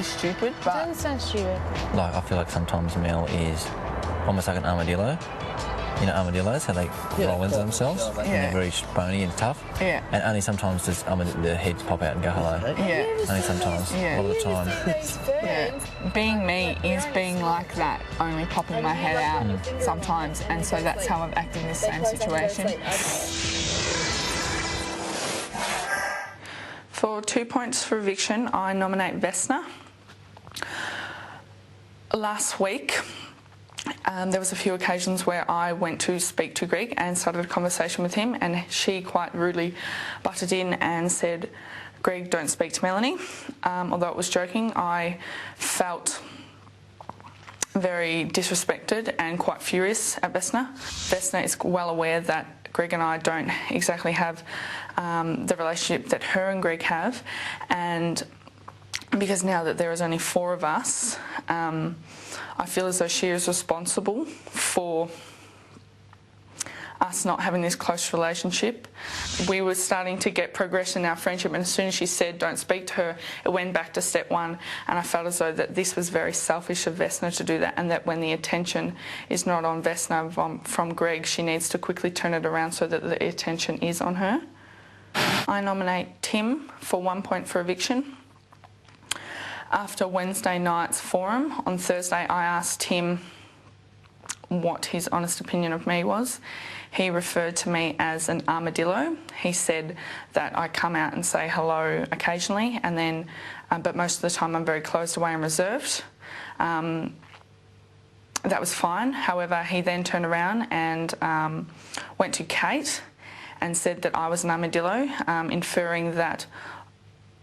really stupid, It but... doesn't sound stupid. Like, I feel like sometimes Mel is almost like an armadillo. You know armadillos, how they roll into themselves? And they're very bony and tough. Yeah. And only sometimes does their heads pop out and go hello. Yeah. Only sometimes. A lot of the time. Yeah. Being me is being like that, only popping my head out sometimes, and so that's how I've acted in this same situation. For 2 points for eviction, I nominate Vesna. Last week, there was a few occasions where I went to speak to Greg and started a conversation with him, and she quite rudely butted in and said, "Greg, don't speak to Melanie." Although it was joking, I felt very disrespected and quite furious at Vesna. Vesna is well aware that Greg and I don't exactly have the relationship that her and Greg have, and because now that there is only 4 of us, I feel as though she is responsible for us not having this close relationship. We were starting to get progression in our friendship, and as soon as she said don't speak to her, it went back to step 1, and I felt as though that this was very selfish of Vesna to do that, and that when the attention is not on Vesna from Greg, she needs to quickly turn it around so that the attention is on her. I nominate Tim for 1 point for eviction. After Wednesday night's forum, on Thursday I asked him what his honest opinion of me was. He referred to me as an armadillo. He said that I come out and say hello occasionally, and then, but most of the time I'm very closed away and reserved. That was fine. However, he then turned around and went to Kate and said that I was an armadillo, inferring that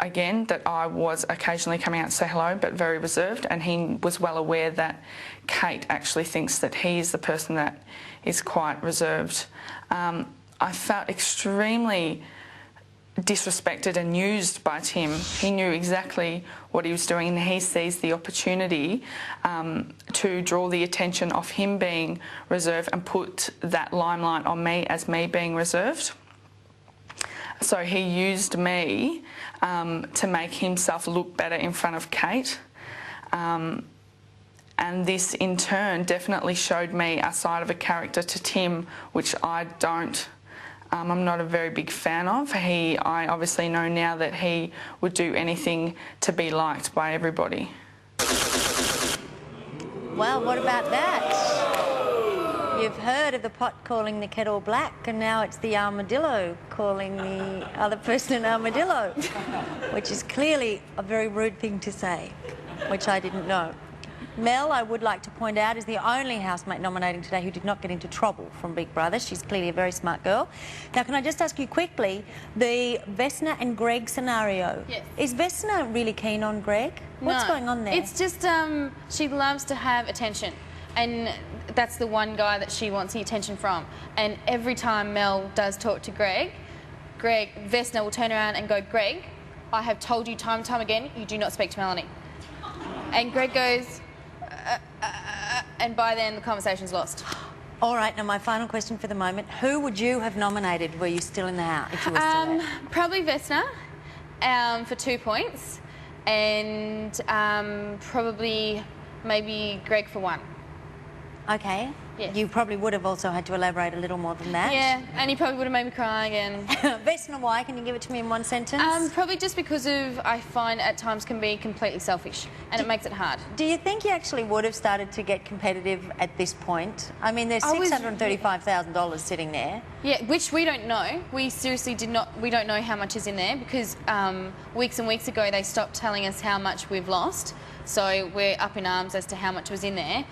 again, that I was occasionally coming out to say hello, but very reserved, and he was well aware that Kate actually thinks that he is the person that is quite reserved. I felt extremely disrespected and used by Tim. He knew exactly what he was doing, and he sees the opportunity to draw the attention of him being reserved and put that limelight on me as me being reserved. So he used me to make himself look better in front of Kate. And this in turn definitely showed me a side of a character to Tim, which I don't, I'm not a very big fan of. I obviously know now that he would do anything to be liked by everybody. Well, what about that? You've heard of the pot calling the kettle black, and now it's the armadillo calling the other person an armadillo, which is clearly a very rude thing to say, which I didn't know. Mel, I would like to point out, is the only housemate nominating today who did not get into trouble from Big Brother. She's clearly a very smart girl. Now, can I just ask you quickly, the Vesna and Greg scenario. Yes. Is Vesna really keen on Greg? What's going on there? It's just she loves to have attention, and that's the one guy that she wants the attention from. And every time Mel does talk to Greg, Vesna will turn around and go, "Greg, I have told you time and time again, you do not speak to Melanie." And Greg goes, and by then the conversation's lost. All right, now my final question for the moment. Who would you have nominated were you still in the house, if you were still there? Probably Vesna for 2 points, and probably maybe Greg for 1. Okay. Yes. You probably would have also had to elaborate a little more than that. Yeah, and he probably would have made me cry again. Vesna, why? Can you give it to me in one sentence? Probably just because I find at times can be completely selfish, and it makes it hard. Do you think you actually would have started to get competitive at this point? I mean, there's $635,000 sitting there. Yeah, which we don't know. We seriously we don't know how much is in there, because weeks and weeks ago they stopped telling us how much we've lost. So we're up in arms as to how much was in there.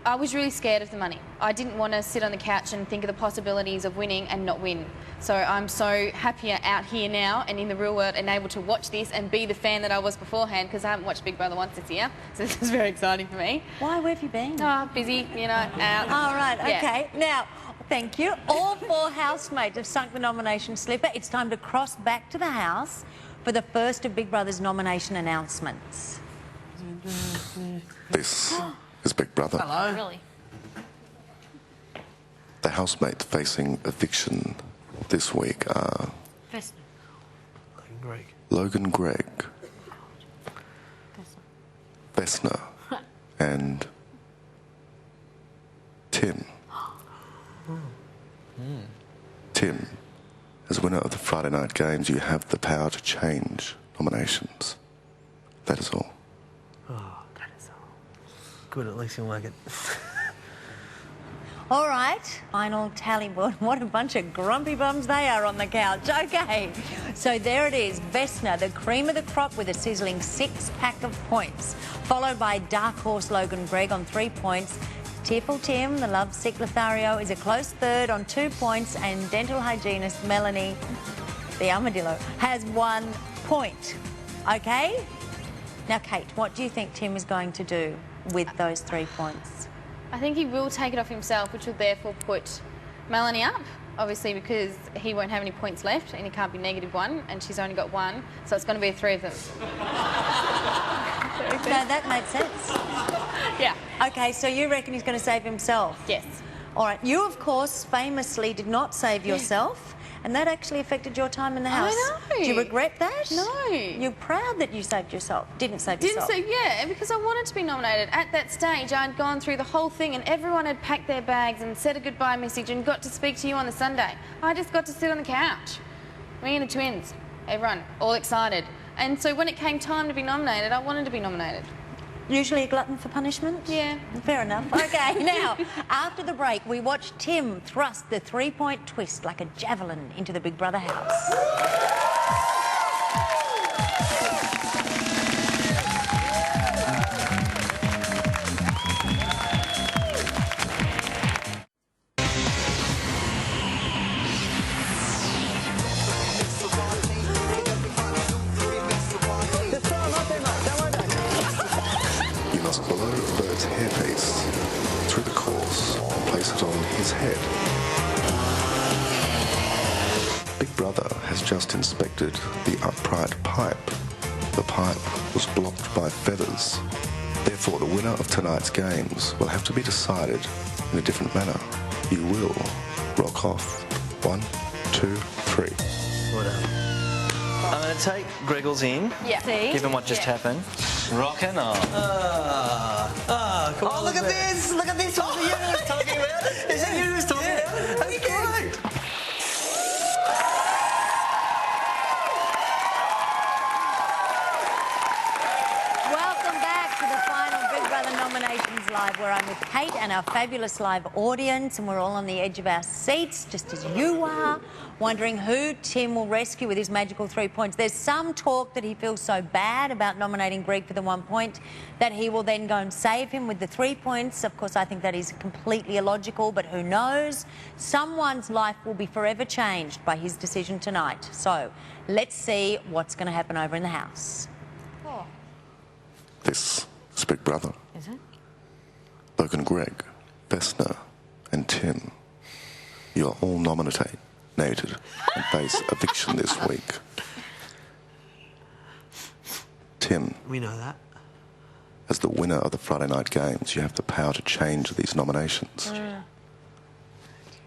I was really scared of the money. I didn't want to sit on the couch and think of the possibilities of winning and not win. So I'm so happier out here now and in the real world and able to watch this and be the fan that I was beforehand, because I haven't watched Big Brother once this year. So this is very exciting for me. Why? Where have you been? Oh, busy, you know, out. Oh, right, okay. Yeah. Now, thank you. All 4 housemates have sunk the nomination slipper. It's time to cross back to the house for the first of Big Brother's nomination announcements. This is Big Brother. Hello. Really? The housemates facing eviction this week are First. Logan Gregg, Vesna, and Tim. Tim, as winner of the Friday night games, you have the power to change nominations. That is all. Oh, that is all. Good, at least you'll like it. All right, final tally board. What a bunch of grumpy bums they are on the couch. Okay, so there it is. Vesna, the cream of the crop with a sizzling 6-pack of points, followed by dark horse Logan Gregg on 3 points. Tearful Tim, the lovesick Lothario, is a close third on 2 points, and dental hygienist Melanie, the armadillo, has 1 point. Okay? Now, Kate, what do you think Tim is going to do with those 3 points? I think he will take it off himself, which will therefore put Melanie up, obviously because he won't have any points left and he can't be -1 and she's only got 1, so it's going to be 3 of them. No, that makes sense. Yeah. Okay, so you reckon he's going to save himself? Yes. All right, you, of course, famously did not save yourself, and that actually affected your time in the house. I know. Do you regret that? No. You're proud that you saved yourself. Didn't save yourself. Yeah, because I wanted to be nominated. At that stage, I'd gone through the whole thing and everyone had packed their bags and said a goodbye message and got to speak to you on the Sunday. I just got to sit on the couch. Me and the twins, everyone, all excited. And so when it came time to be nominated, I wanted to be nominated. Usually a glutton for punishment? Yeah. Fair enough. Okay, now, after the break, we watched Tim thrust the 3-point twist like a javelin into the Big Brother house. You must blow a bird's hairpiece through the course and place it on his head. Big Brother has just inspected the upright pipe. The pipe was blocked by feathers. Therefore, the winner of tonight's games will have to be decided in a different manner. You will rock off. 1, 2, 3. Whatever. I'm going to take Greggles in, Yeah. See? Given what just happened, rocking on. Come on, look at this! Look at this! Was it you who was talking about it? Is it you who was talking about it? That's great! Welcome back to the final Big Brother Nominations Live, where I'm with Kate and our fabulous live audience, and we're all on the edge of our seats, just as you are, wondering who Tim will rescue with his magical 3 points. There's some talk that he feels so bad about nominating Greg for the 1 point that he will then go and save him with the 3 points. Of course, I think that is completely illogical, but who knows? Someone's life will be forever changed by his decision tonight. So let's see what's going to happen over in the house. This is Big Brother. Is it? Logan Gregg, Vesna, and Tim. You are all nominated and face eviction this week. Tim, We know that. as the winner of the Friday night games, you have the power to change these nominations.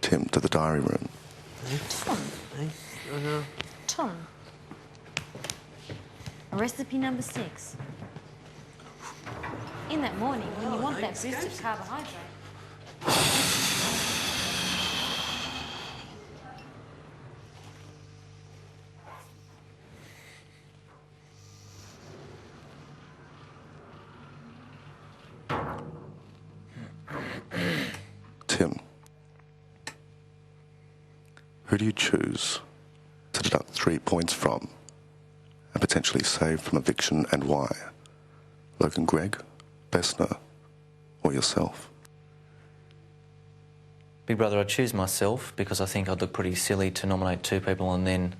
Tim, to the diary room. Tom. Recipe number 6. In that morning, when you want that boost of carbohydrate. Tim, who do you choose to deduct 3 points from and potentially save from eviction, and why? Logan Gregg, Vesna, or yourself? Big Brother, I'd choose myself because I think I'd look pretty silly to nominate 2 people and then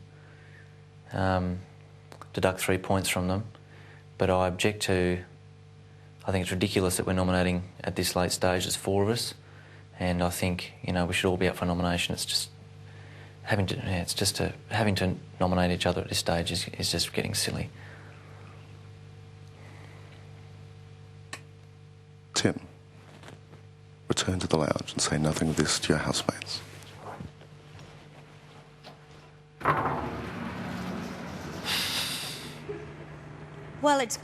deduct 3 points from them. But I object to... I think it's ridiculous that we're nominating at this late stage. There's 4 of us, and I think, you know, we should all be up for nomination. It's just having to nominate each other at this stage is just getting silly. Tim, return to the lounge and say nothing of this to your housemates. Well, it's good.